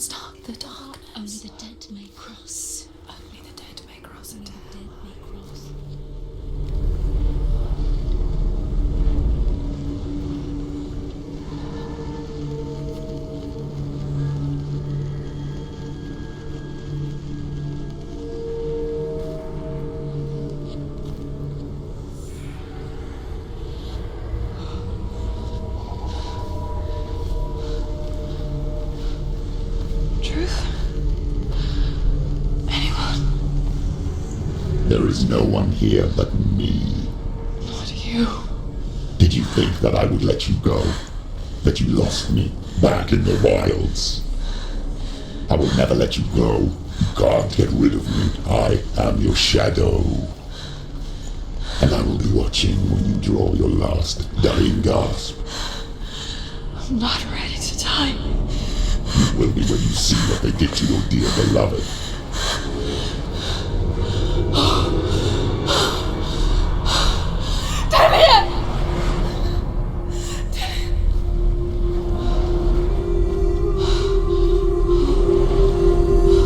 stop the darkness. Only the dead may cross. Only the dead may cross Only into the hell. dead may cross. Truth? Anyone? There is no one here but me. Not you. Did you think that I would let you go? That you lost me back in the wilds? I will never let you go. You can't get rid of me. I am your shadow. And I will be watching when you draw your last dying gasp. I'm not ready to die. You will be when you see what they did to your dear beloved.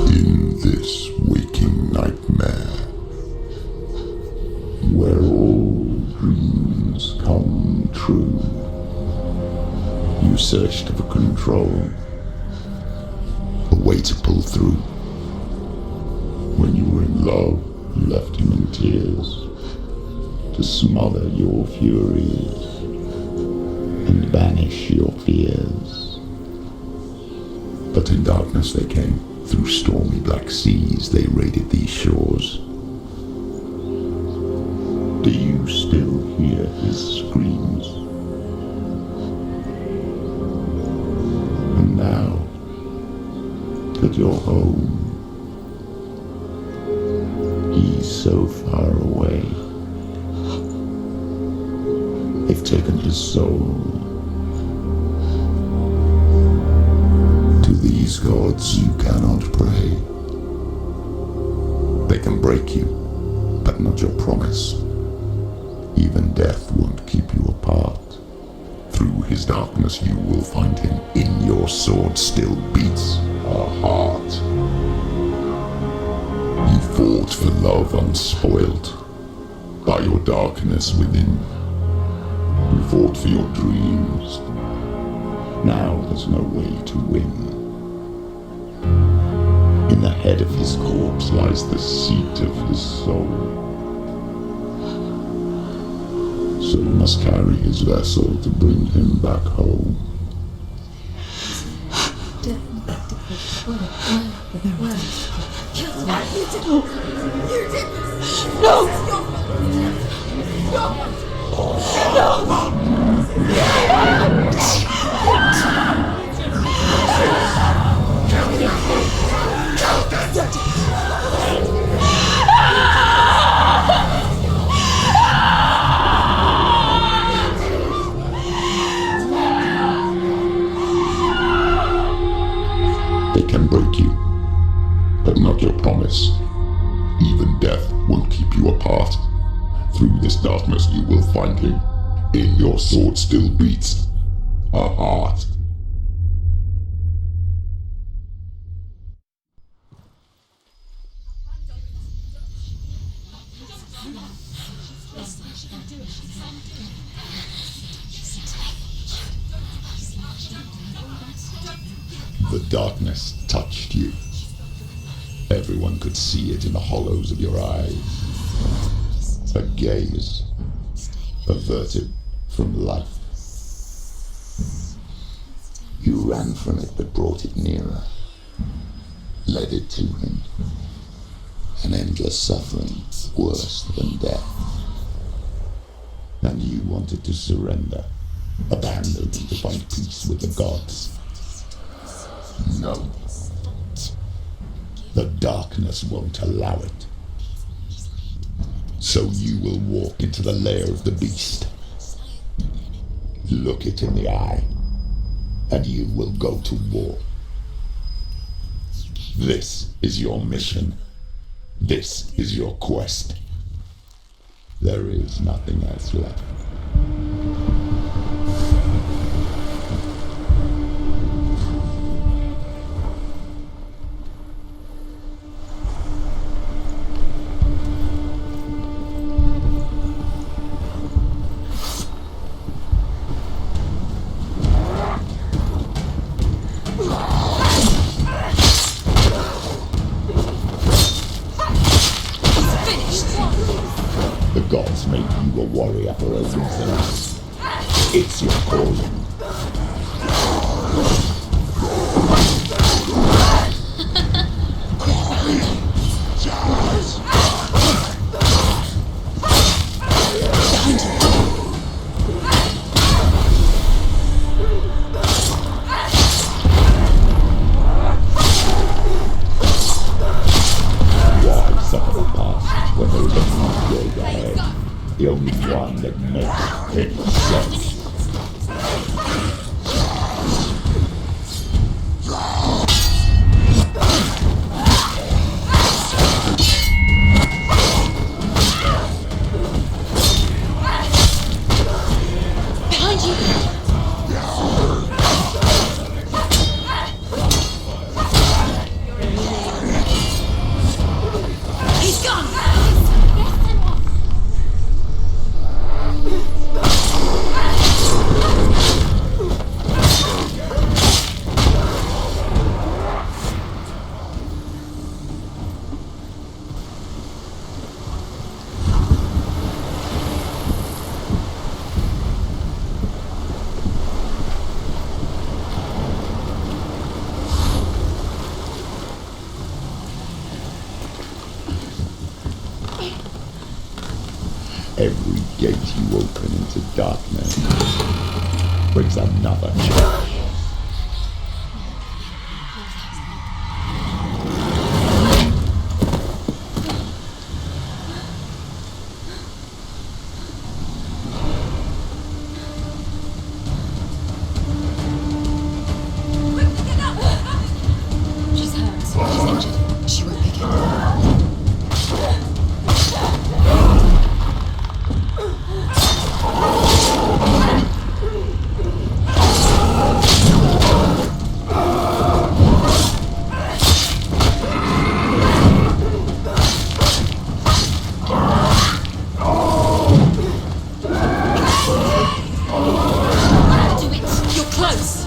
In this waking nightmare, where all dreams come true, you searched for control, a way to pull through. When you were in love, you left him in tears, to smother your furies and banish your fears. But in darkness they came, through stormy black seas they raided these shores. Do you still hear his screams? And now that you're home, he's so far away. They've taken his soul. To these gods you cannot pray. They can break you, but not your promise. Even death won't keep you apart. Through his darkness you will find him. In your sword still beats a heart. You fought for love unspoilt by your darkness within. You fought for your dreams. Now there's no way to win. In the head of his corpse lies the seat of his soul. So you must carry his vessel to bring him back home. They can break you, but not your promise. Even death won't keep you apart. Through this darkness you will find him. In your sword still beats a heart. The darkness touched you. Everyone could see it in the hollows of your eyes. A gaze averted from life. You ran from it but brought it nearer, led it to him. An endless suffering worse than death. And you wanted to surrender, abandon to find peace with the gods. No. The darkness won't allow it. So you will walk into the lair of the beast. Look it in the eye, and you will go to war. This is your mission. This is your quest. There is nothing else left. The gods made you a warrior for a reason. It's your calling. Why suffer the past when there is a new road ahead? The only one that makes any sense. Behind you! He's gone! Every gate you open into darkness brings another change. She's hurt. She's injured. She won't make it. Do it. You're close.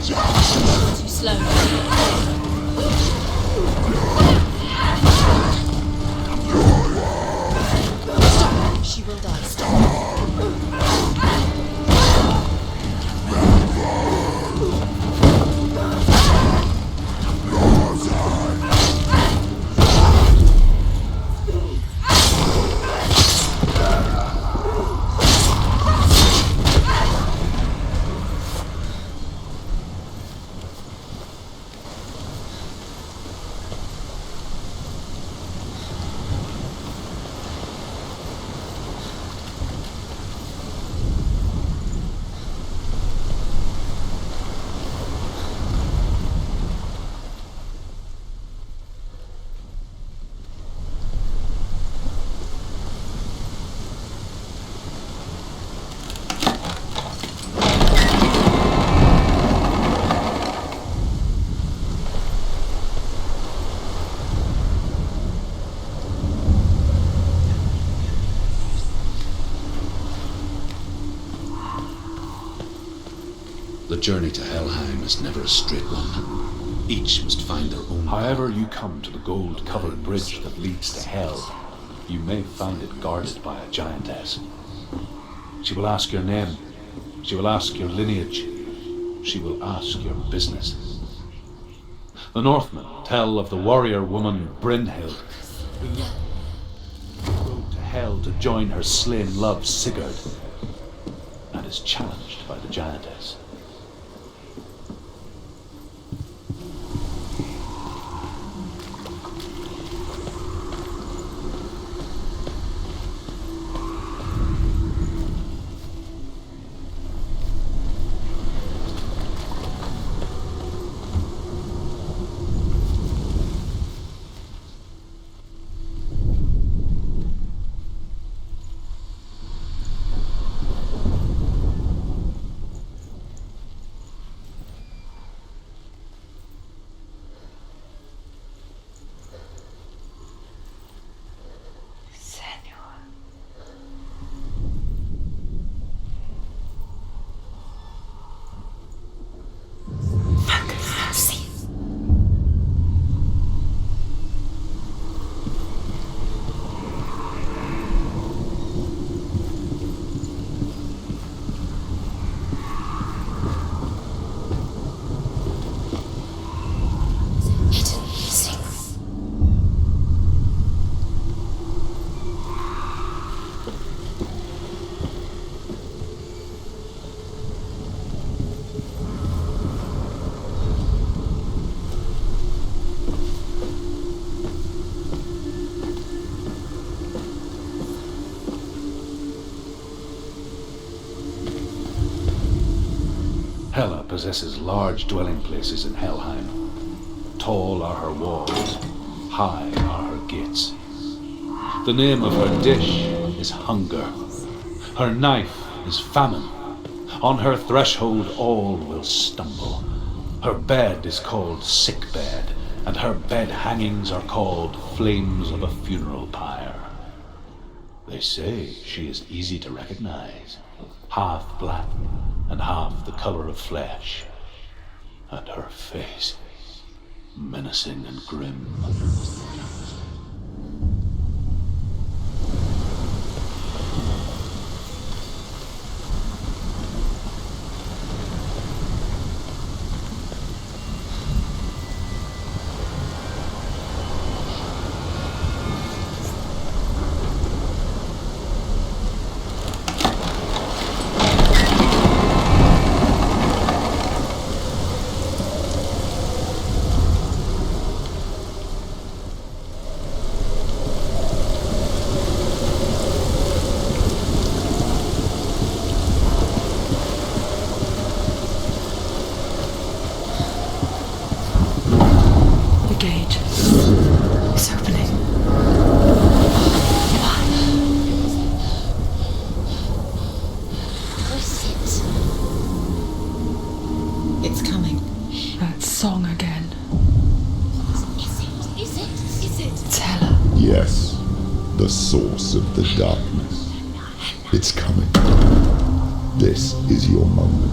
Too slow. Stop. She will die. Stop. The journey to Helheim is never a straight one. Each must find their own. However you come to the gold-covered bridge that leads to Hell, you may find it guarded by a giantess. She will ask your name. She will ask your lineage. She will ask your business. The Northmen tell of the warrior woman Brynhild, who rode to Hell to join her slain love Sigurd, and is challenged by the giantess. Hela possesses large dwelling places in Helheim. Tall are her walls, high are her gates. The name of her dish is hunger. Her knife is famine. On her threshold all will stumble. Her bed is called sick bed, and her bed hangings are called flames of a funeral pyre. They say she is easy to recognize, half black and half the color of flesh, and her face menacing and grim. Yes, the source of the darkness. It's coming. This is your moment.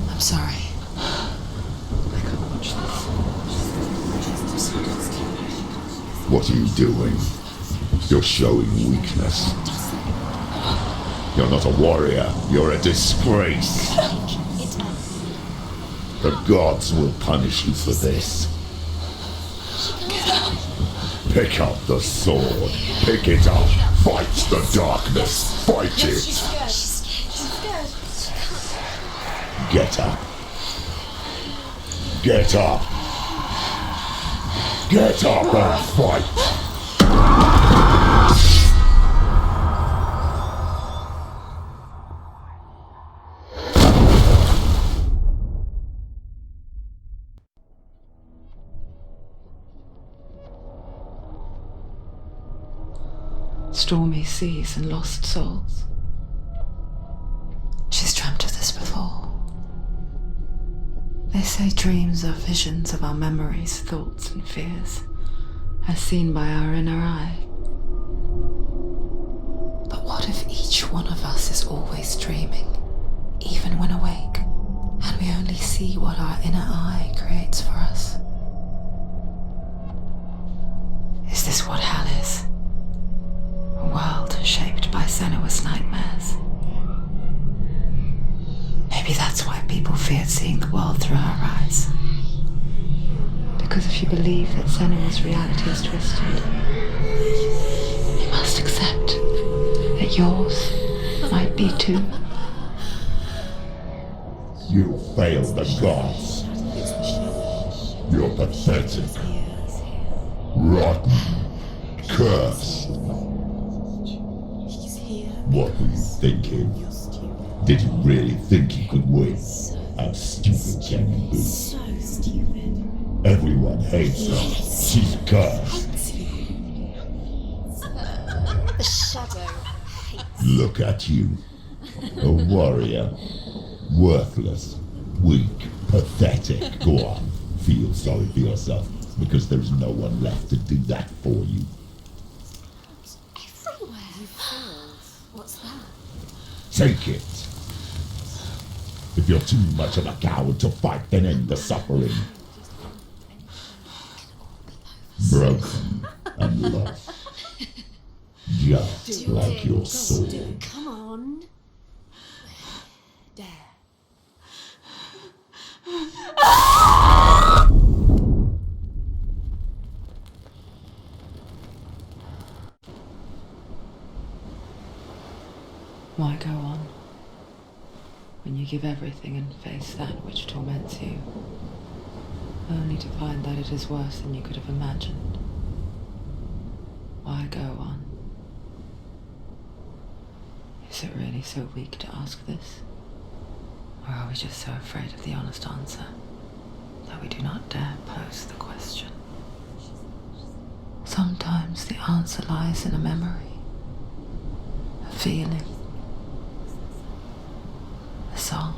I'm sorry. I can't watch this. What are you doing? You're showing weakness. You're not a warrior. You're a disgrace. The gods will punish you for this. Pick up the sword. Pick it up. Fight the darkness. Fight it. She's scared. Get up. Get up. Get up and fight. Stormy seas and lost souls. She's dreamt of this before. They say dreams are visions of our memories, thoughts and fears, as seen by our inner eye. But what if each one of us is always dreaming, even when awake, and we only see what our inner eye creates for us? Is this what hell is? A world shaped by Senua's nightmares. Maybe that's why people feared seeing the world through her eyes. Because if you believe that Senua's reality is twisted, you must accept that yours might be too. You failed the gods. You're pathetic. Rotten. Cursed. What were you thinking? Did you really think you could win? How stupid can you be? So stupid. Everyone hates her. She's cursed. The shadow hates. Look at you. A warrior. Worthless. Weak. Pathetic. Go on. Feel sorry for yourself, because there's no one left to do that for you. Everywhere. You failed. What's that? Take it. If you're too much of a coward to fight, then end the suffering. Broken and lost. Just like your soul. Come on. Dare. Why go on when you give everything and face that which torments you, only to find that it is worse than you could have imagined? Why go on Is it really so weak to ask this? Or are we just so afraid of the honest answer that we do not dare pose the question? Sometimes the answer lies in a memory, a feeling, a song.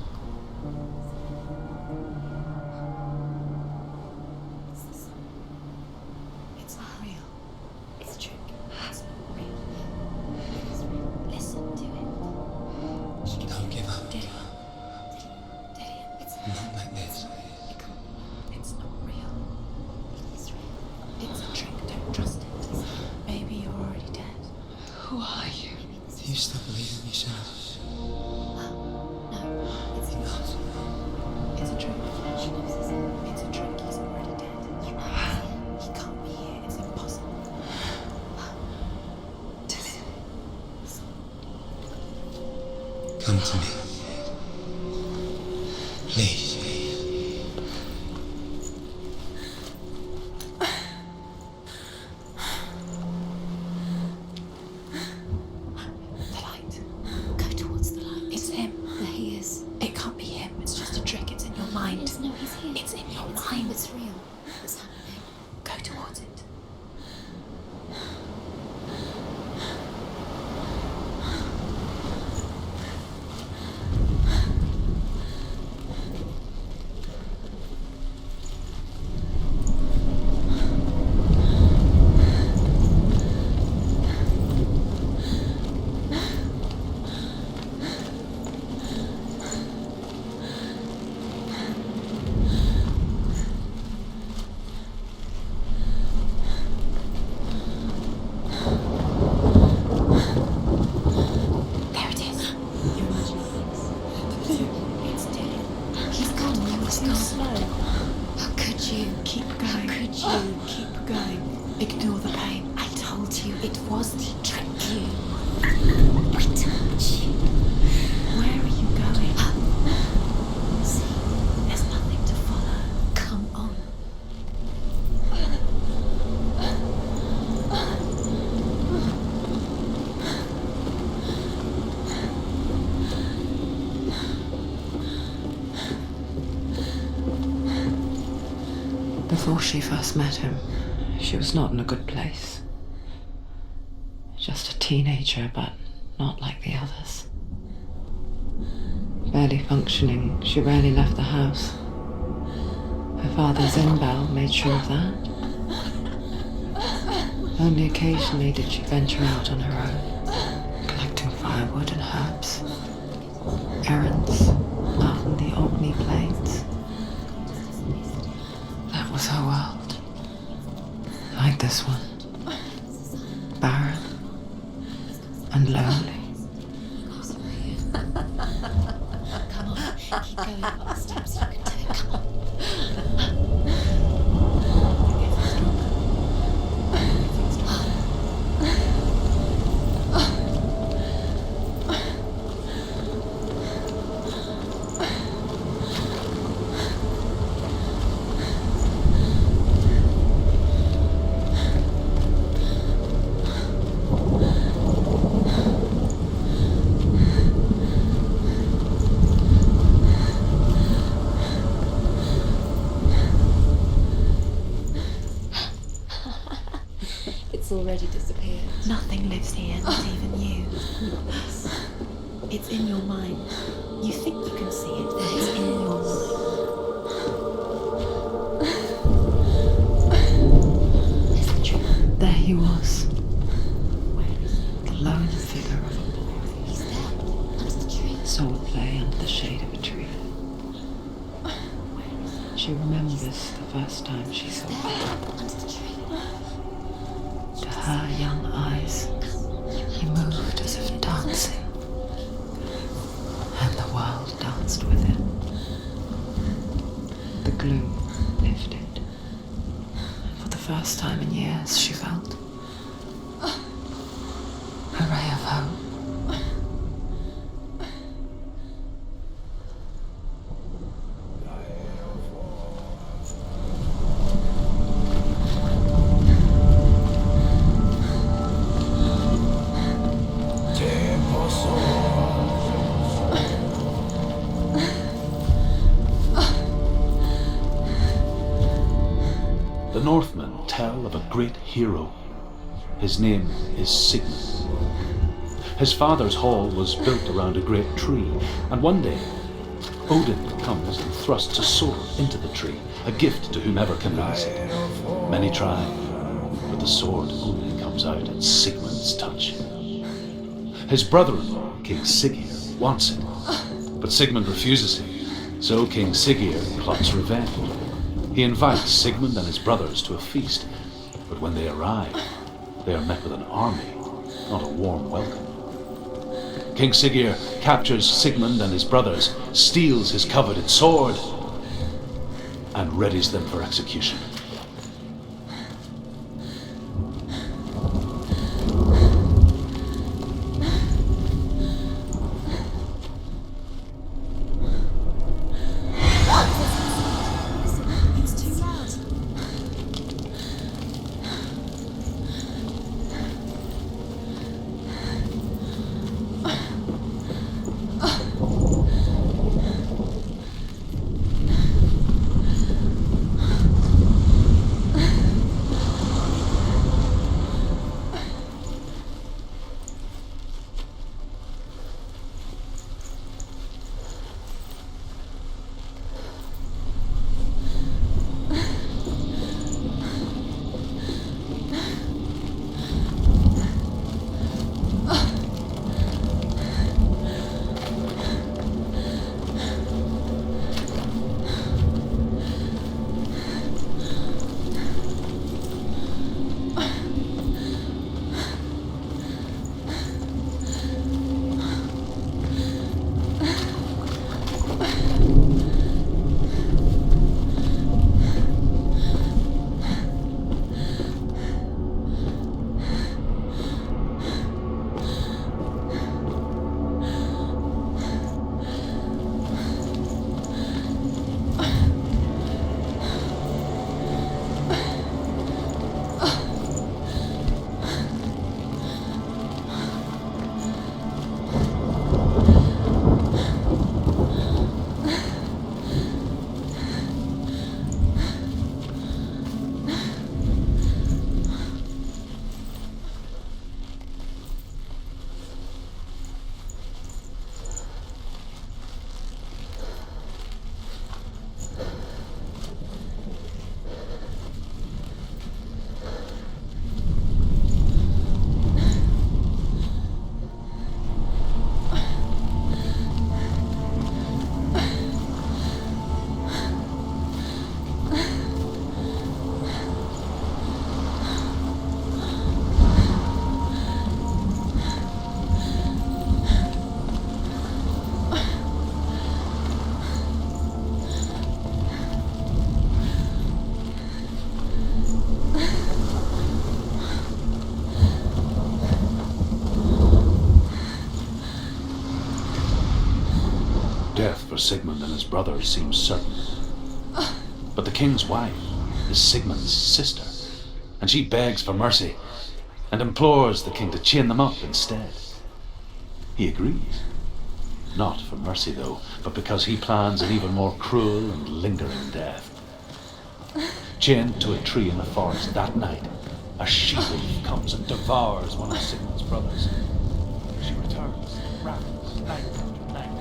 It's not real. It's a trick. It's not real. It is real. Listen to it. Don't give up. Did it? Not like this. It's not real. It is real. It's a trick. Don't trust it. Maybe you're already dead. Who are you? Do you still believe in yourself? No, it's not. It's a trick. It's a trick. He's already dead. He can't be here. It's impossible. Come to me. Please. The light. Go towards the light. It's him. There he is. It can't be him. It's just a trick. It's in your mind. No, he's here. It's in your mind. It's real. It's happening. Go towards it. There it is. You're imagining things. It's dead. He's gone. It's too slow. How could you? Keep going. How could you? Keep going. Ignore the pain. I told you it was to trick you. I told you. Where are you going? See, there's nothing to follow. Come on. Before she first met him, she was not in a good place. Just a teenager, but not like the others. Barely functioning, she rarely left the house. Her father's in-bell made sure of that. Only occasionally did she venture out on her own, collecting firewood and herbs, errands out in the Orkney Plains. That was her world. Like this one. Barren and lonely. Come on. Keep going up the steps. You can do it. Come on. It's already disappeared. Nothing lives here, not even you. It's in your mind. You think you can see it, but it's in your mind. There's the truth. There he was, Where is he? the lone figure of a boy. He's there, under the tree. Saw it play under the shade of a tree. Where is he? She remembers the first time she saw him. There, under the tree. To her young eyes, he moved as if dancing, and the world danced with him. The gloom lifted, and for the first time in years she felt a ray of hope. Tempo and tell of a great hero. His name is Sigmund. His father's hall was built around a great tree, and one day Odin comes and thrusts a sword into the tree, a gift to whomever can release it. Many try, but the sword only comes out at Sigmund's touch. His brother-in-law, King Siggeir, wants it, but Sigmund refuses him, so King Siggeir plots revenge. He invites Sigmund and his brothers to a feast, but when they arrive, they are met with an army, not a warm welcome. King Siggeir captures Sigmund and his brothers, steals his coveted sword, and readies them for execution. It's too loud. Death for Sigmund and his brothers seems certain. But the king's wife is Sigmund's sister, and she begs for mercy and implores the king to chain them up instead. He agrees. Not for mercy, though, but because he plans an even more cruel and lingering death. Chained to a tree in the forest that night, a she-wolf comes and devours one of Sigmund's brothers. She returns, ravens, night after night.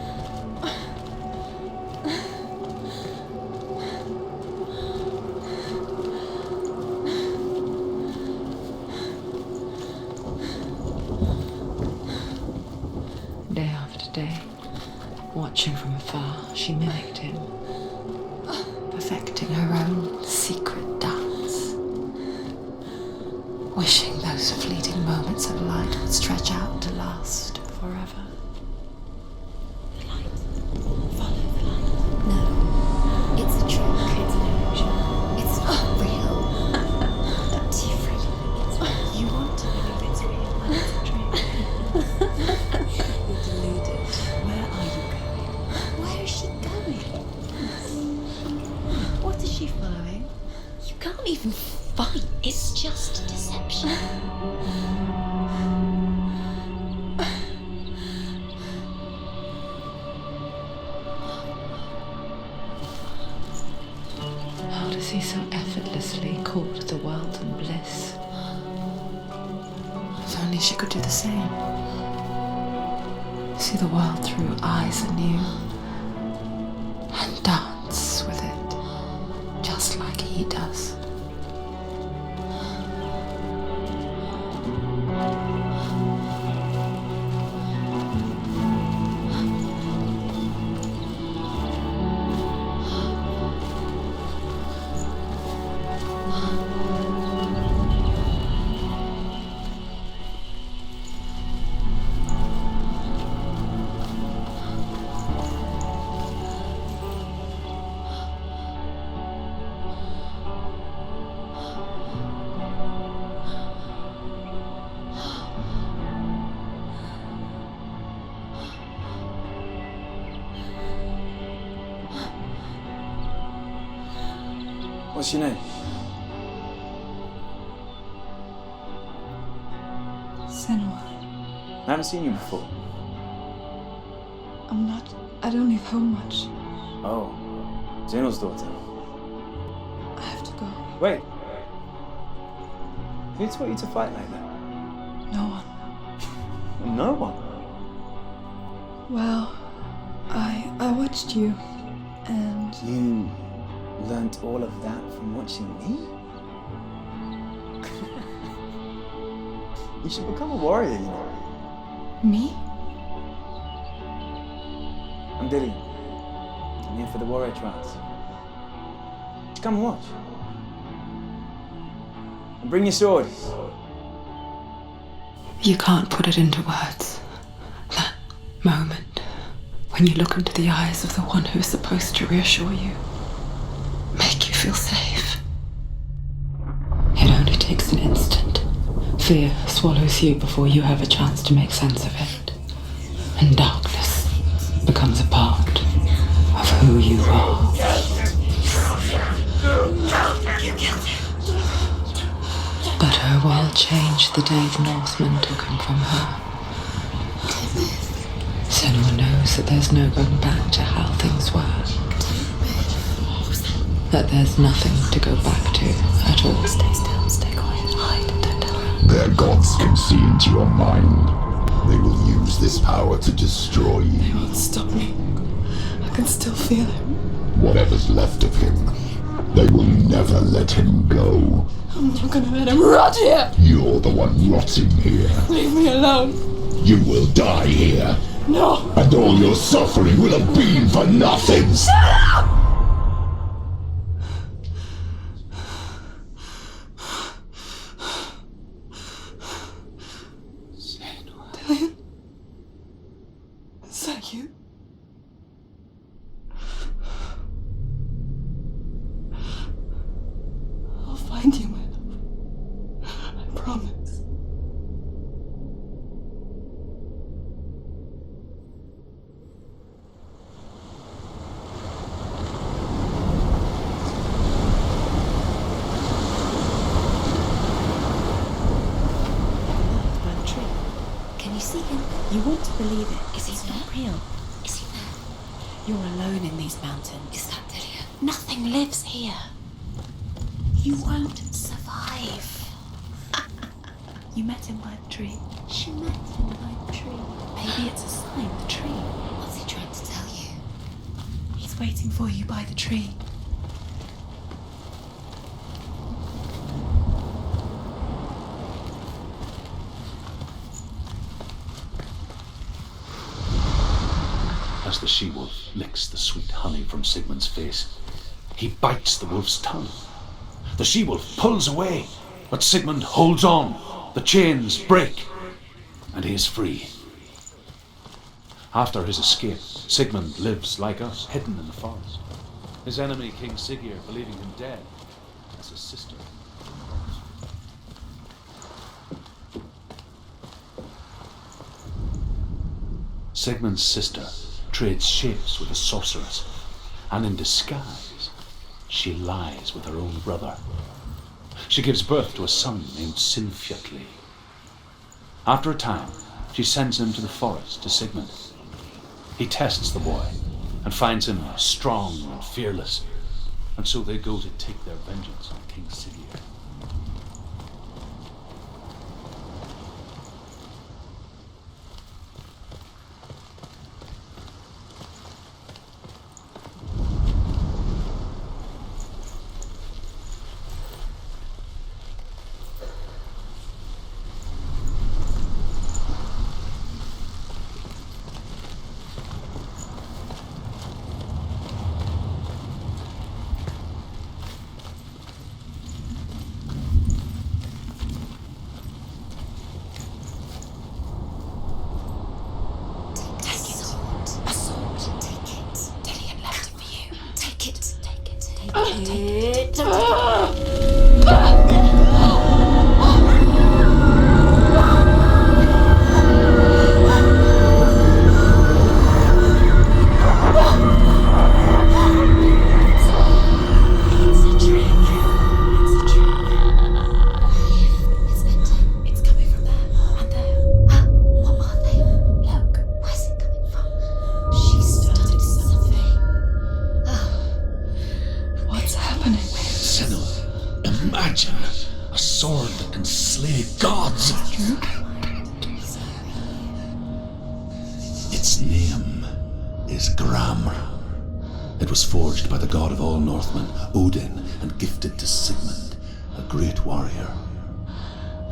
Day after day, watching from afar, she mimicked him, perfecting her own secret dance, wishing those fleeting moments of light would stretch out to last forever. The light. Follow the light. No. It's a trick. It's an illusion. It's not real. Do you really think it's real? You want to believe it's real and it's a trick. You're deluded. Where are you going? Where is she going? What is she following? You can't even fight. It's just deception. How does he so effortlessly court the world only she could do the same. See the world through eyes anew and dance with it just like he does. What's your name? Senua. I haven't seen you before. I don't leave home much. Oh, Zenua's daughter. I have to go. Wait. Who taught you to fight like that? No one. No one. Well, I watched you, and You learnt all of that from watching me? You should become a warrior, you know. me? I'm Dillian. I'm here for the warrior trials. Just come and watch. And bring your sword. You can't put it into words. That moment when you look into the eyes of the one who is supposed to reassure you, make you feel safe. It only takes an instant. Fear swallows you before you have a chance to make sense of it. And darkness becomes a part of who you are. But her world changed the day the Northmen took him from her. Senua knows that there's no going back to how things were. That there's nothing to go back to at all. Stay still, stay quiet, hide, don't tell her. Their gods can see into your mind. They will use this power to destroy They you. won't stop me. I can still feel him. Whatever's left of him, they will never let him go. I'm not gonna let him rot here! You're the one rotting here. Leave me alone! You will die here. No! And all your suffering will have been for nothing. Dillian? Is that you? I'll find you, my love. I promise. Can you see him? You want to believe it. Is he not real? Is he there? You're alone in these mountains. Is that Dillian? Nothing lives here. You won't survive. You met him by the tree. She met him by the tree. Maybe it's a sign, the tree. What's he trying to tell you? He's waiting for you by the tree. As the she-wolf licks the sweet honey from Sigmund's face, he bites the wolf's tongue. The she-wolf pulls away, but Sigmund holds on. The chains break, and he is free. After his escape, Sigmund lives like us, hidden in the forest. His enemy, King Siggeir, believing him dead, as his sister. Sigmund's sister trades shapes with a sorceress, and in disguise, she lies with her own brother. She gives birth to a son named Sinfjotli. After a time, she sends him to the forest to Sigmund. He tests the boy and finds him strong and fearless, and so they go to take their vengeance on King Siggeir. Imagine a sword that can slay gods. Its name is Gram. It was forged by the god of all Northmen, Odin, and gifted to Sigmund, a great warrior.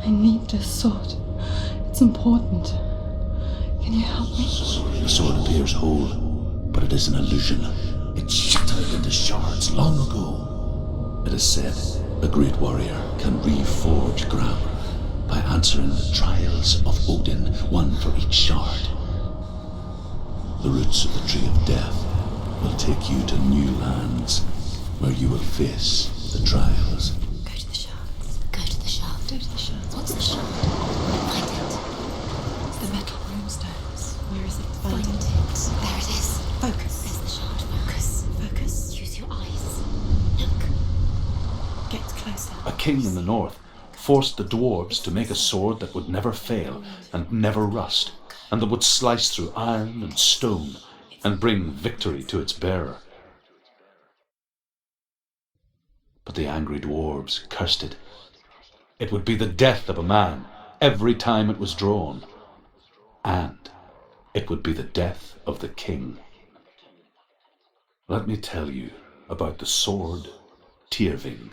I need this sword. It's important. Can you help me? The sword appears whole, but it is an illusion. It shattered into shards long ago. It is said a great warrior can reforge Gram by answering the trials of Odin, one for each shard. The roots of the Tree of Death will take you to new lands where you will face the trials. Go to the shards. Go to the shards. Go to the shards. What's the shard? Find it. It's the metal runestones. Where is it? Find it. There it is. Focus. There's the shard. Focus. Focus. Use your eyes. Look. Get closer. A king in the north forced the dwarves to make a sword that would never fail and never rust, and that would slice through iron and stone and bring victory to its bearer. But the angry dwarves cursed it. It would be the death of a man every time it was drawn, and it would be the death of the king. Let me tell you about the sword Tyrving.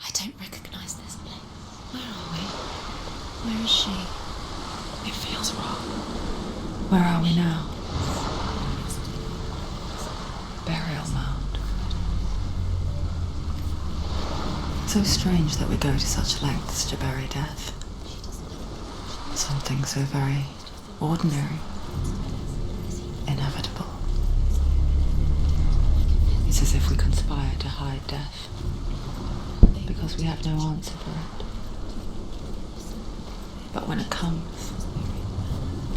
I don't recognize this place. Where are we? Where is she? It feels wrong. Where are we now? Burial mound. So strange that we go to such lengths to bury death. Something so very ordinary, inevitable. It's as if we conspire to hide death, because we have no answer for it. But when it comes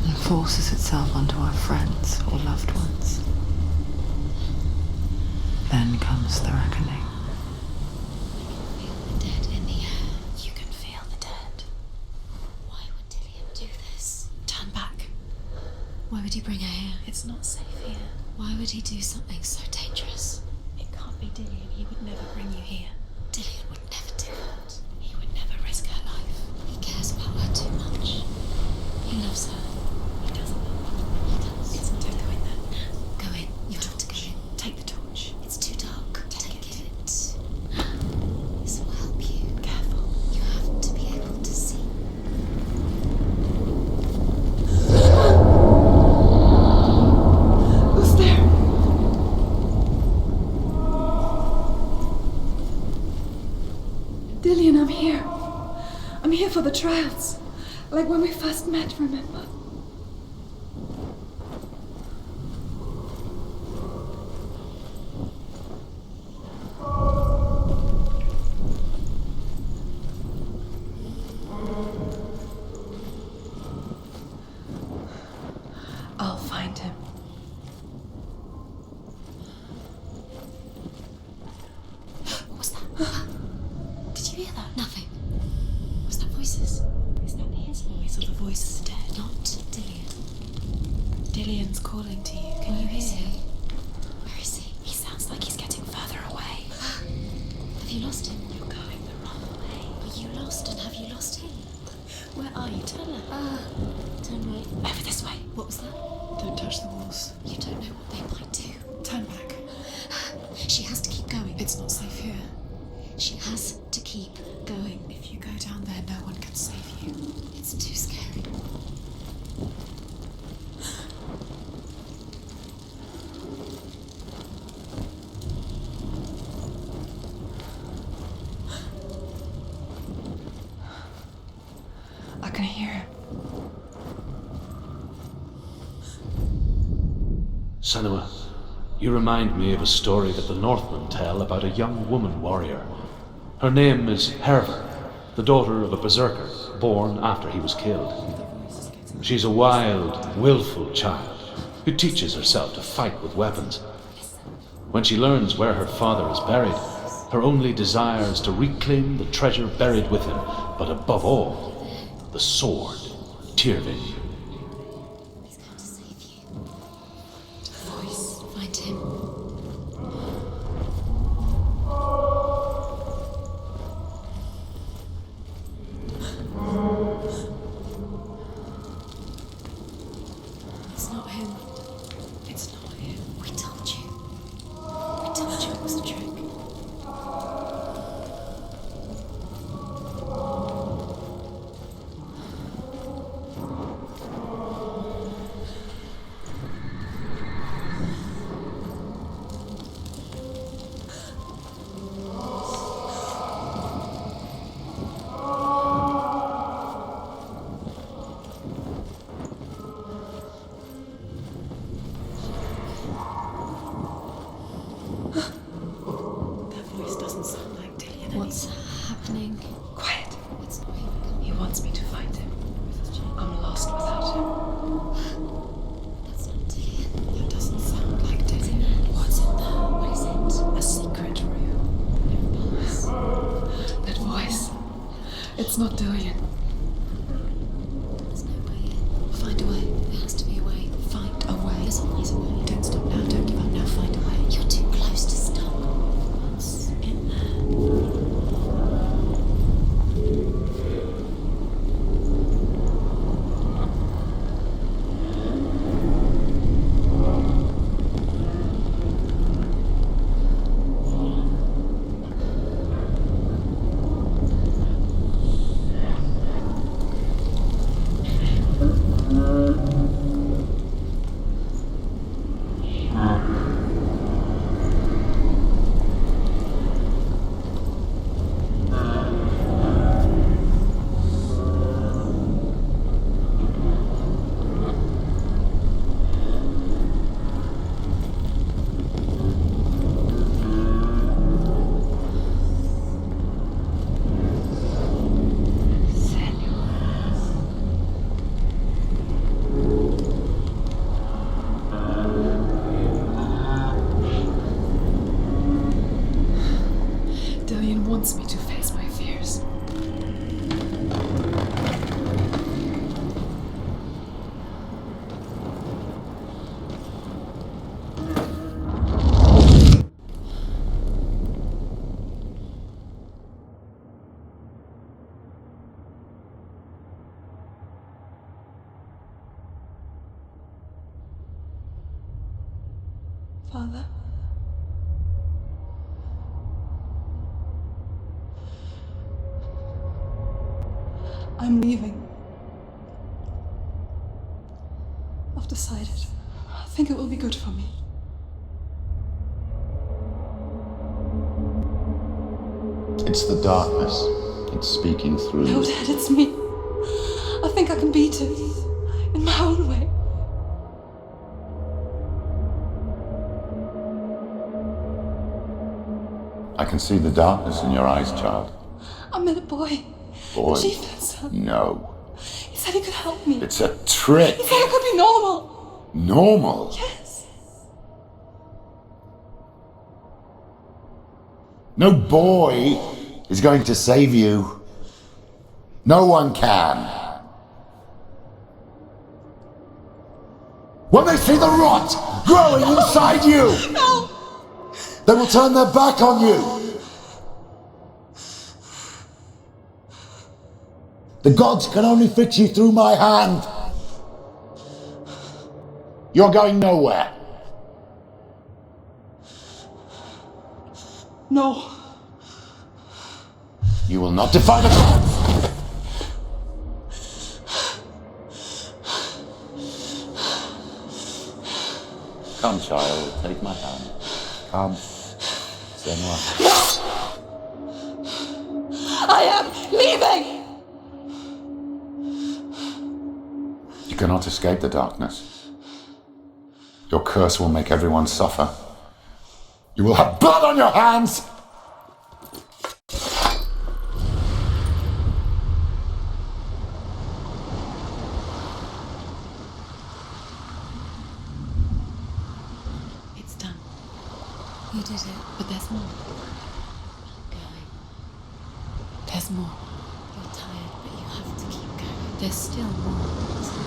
and forces itself onto our friends or loved ones, then comes the reckoning. Feel the dead in the air. You can feel the dead. Why would Dillian do this? Turn back. Why would he bring her here? It's not safe here. Why would he do something so dangerous? It can't be Dillian. He would never bring you here. Dillian would never do that. He would never risk her life. He cares about her too much. He loves her. He doesn't. He does. Don't go in there. Go in. You have to go in. Take the torch. It's too dark. Take it. This will help you. Careful. You have to be able to see. Who's there? Dillian, I'm here. I'm here for the trials. Like when we first met, remember? I'll find him. What was that? Did you hear that? Nothing. Was that voices? Is that his voice or the voice of the dead? Not Dillian. Dillian's calling to you. Can you hear him? Where is he? He sounds like he's getting further away. Have you lost him? You're going the wrong way. Are you lost, and have you lost him? Where are you? Tell her. Turn right. Over this way. What was that? Don't touch the walls. You don't know what they might do. Turn back. She has to keep going. It's not safe here. She has to keep going. If you go down there, no one can save you. It's too scary. Senua, you remind me of a story that the Northmen tell about a young woman warrior. Her name is Herver, the daughter of a berserker, born after he was killed. She's a wild, willful child who teaches herself to fight with weapons. When she learns where her father is buried, her only desire is to reclaim the treasure buried with him, but above all, the sword, Tyrving. He's come to save you. The voice, find him. It's not him. It's not him. We told you. We told you it was a trick. That voice doesn't sound like Dillian. What's happening? Quiet. It's not even. He wants me to find him. I'm lost without him. That's not Dillian. That doesn't sound like Dillian. What's in there? What is it? A secret room. That voice. It's not Dillian. There's no way in. Find a way. There has to be a way. Find a way. There's always a way. Don't stop now. Don't give up now. Find a way. You're too close to stop. What's in there? Dillian wants me to face my fears. Father? I'm leaving. I've decided. I think it will be good for me. It's the darkness. It's speaking through. No, Dad, it's me. I think I can beat it. In my own way. I can see the darkness in your eyes, child. I met a boy. Boy. The chief said so. No. He said he could help me. It's a trick. He said I could be normal. Normal? Yes. No boy is going to save you. No one can. When they see the rot growing inside you, No. they will turn their back on you. The gods can only fix you through my hand. You're going nowhere. No. You will not defy the gods. Come, child, take my hand. Come. Senua. I am leaving. You cannot escape the darkness. Your Your curse will make everyone suffer. You will have blood on your hands! It's done. You did it. But there's more. Keep going. There's more. You're tired, but you have to keep going. There's still more.